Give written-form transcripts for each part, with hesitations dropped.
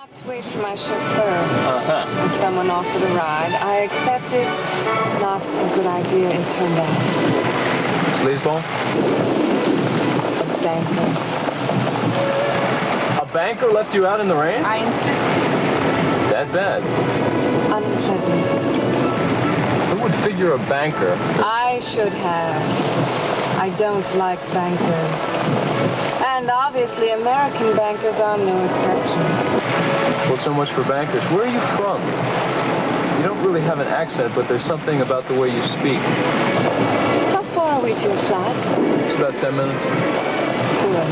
stopped to wait for my chauffeur. And someone offered a ride. I accepted. Not a good idea, it turned out. Sleazeball? A banker. A banker left you out in the rain? I insisted. That bad? Unpleasant. Who would figure a banker? I should have. I don't like bankers. And obviously, American bankers are no exception. Well, so much for bankers. Where are you from? You don't really have an accent, but there's something about the way you speak. How far are we to your flat? It's about 10 minutes. Good.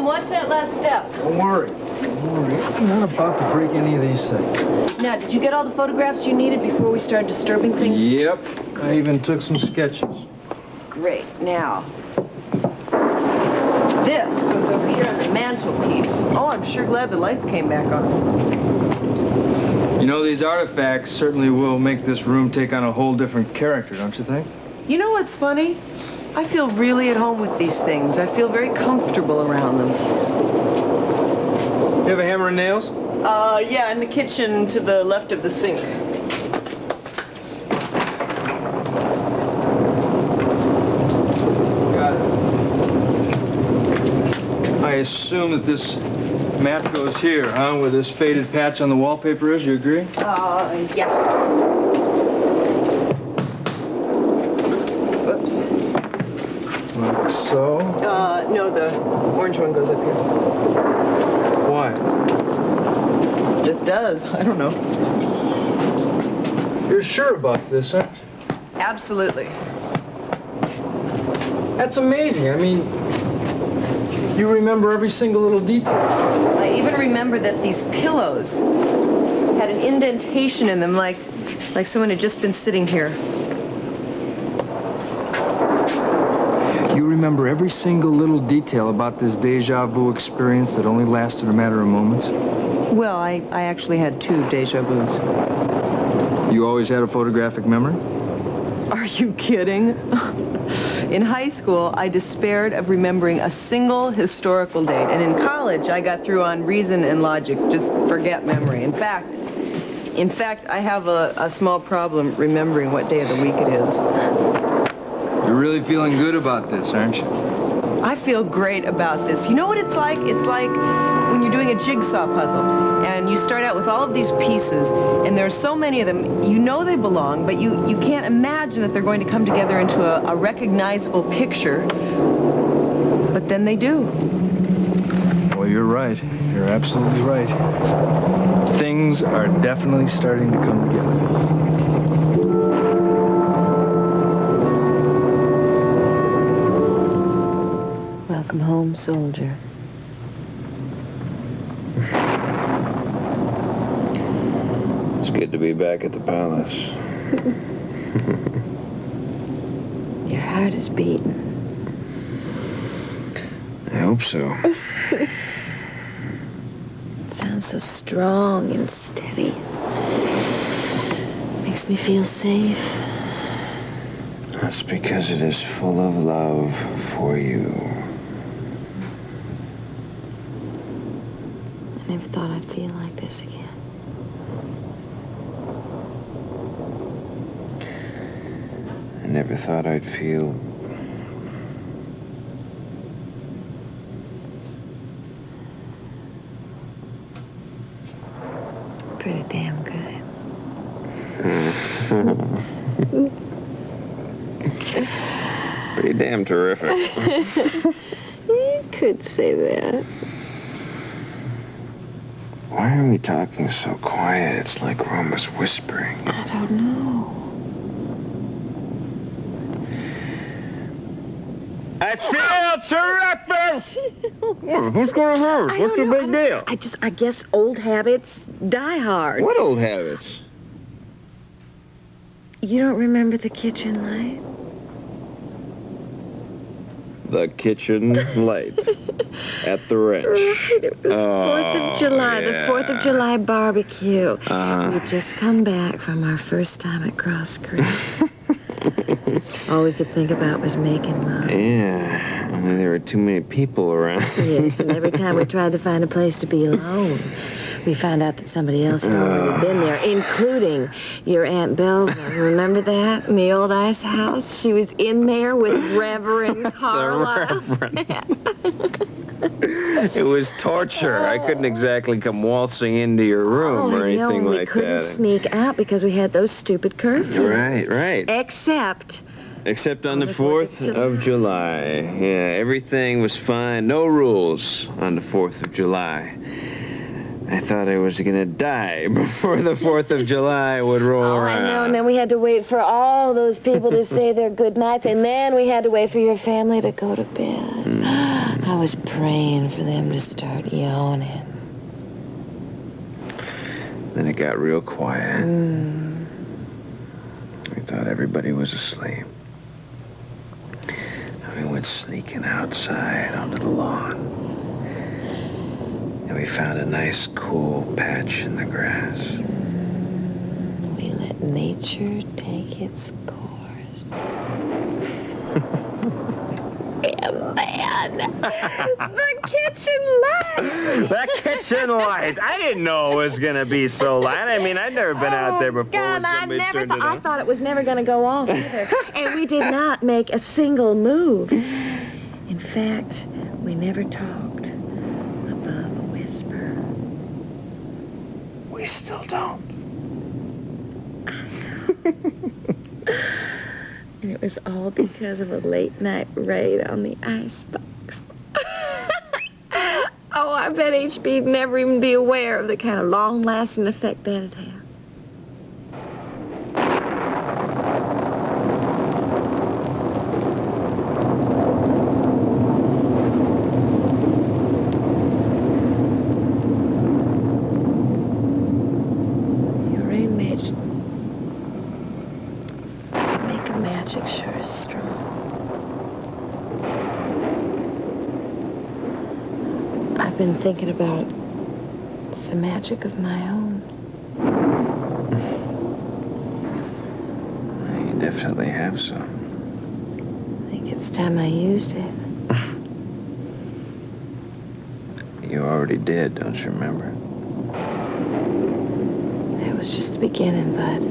Watch that last step. Don't worry. Don't worry. I'm not about to break any of these things. Now, did you get all the photographs you needed before we started disturbing things? Yep. I even took some sketches. Great. Now, this goes over here on the mantelpiece. Oh, I'm sure glad the lights came back on. You know, these artifacts certainly will make this room take on a whole different character, don't you think? You know what's funny? I feel really at home with these things. I feel very comfortable around them. You have a hammer and nails? Yeah, in the kitchen to the left of the sink. Got it. I assume that this mat goes here, huh? Where this faded patch on the wallpaper is, you agree? Yeah. Whoops. Like so? No, the orange one goes up here. Why? Just does. I don't know. You're sure about this, aren't you? Absolutely. That's amazing. I mean, you remember every single little detail. I even remember that these pillows had an indentation in them, like someone had just been sitting here. You remember every single little detail about this deja vu experience that only lasted a matter of moments? Well, I actually had 2 deja vus. You always had a photographic memory? Are you kidding? In high school, I despaired of remembering a single historical date. And in college, I got through on reason and logic. Just forget memory. In fact, I have a small problem remembering what day of the week it is. You're really feeling good about this, aren't you? I feel great about this. You know what it's like? It's like when you're doing a jigsaw puzzle and you start out with all of these pieces and there's so many of them, you know they belong, but you can't imagine that they're going to come together into a recognizable picture, but then they do. Well, you're right. You're absolutely right. Things are definitely starting to come together. Welcome home, soldier. It's good to be back at the palace. Your heart is beating. I hope so. It sounds so strong and steady. Makes me feel safe. That's because it is full of love for you. I never thought I'd feel like this again. I never thought I'd feel... Pretty damn good. Pretty damn terrific. You could say that. Why are we talking so quiet? It's like we're almost whispering. I don't know. I feel terrific! Who's gonna hurt? What's the big deal? I guess old habits die hard. What old habits? You don't remember the kitchen light? the kitchen light at the ranch. Right, it was 4th of July, the 4th of July barbecue. We'd just come back from our first time at Cross Creek. All we could think about was making love. Yeah, I mean, there were too many people around. Yes, and every time we tried to find a place to be alone, we found out that somebody else had already been there, including your Aunt Belva. Remember that? In the old ice house? She was in there with Reverend Carla. It was torture. I couldn't exactly come waltzing into your room or anything like that. We couldn't sneak out because we had those stupid curfews. Right. Except on the 4th of July. Yeah, everything was fine. No rules on the 4th of July. I thought I was going to die before the 4th of July would roll around. I know, and then we had to wait for all those people to say their good nights, and then we had to wait for your family to go to bed. I was praying for them to start yawning. Then it got real quiet. We thought everybody was asleep. We went sneaking outside onto the lawn. And we found a nice, cool patch in the grass. We let nature take its course. And then, the kitchen light. That kitchen light. I didn't know it was going to be so light. I mean, I'd never been out there before. God, I thought it was never going to go off either. And we did not make a single move. In fact, we never talked above a whisper. We still don't. And it was all because of a late-night raid on the icebox. Oh, I bet HB'd never even be aware of the kind of long-lasting effect that'd have. Your rainmate make a magic sure is strong. I've been thinking about some magic of my own. You definitely have some. I think it's time I used it. You already did, don't you remember? It was just the beginning, Bud.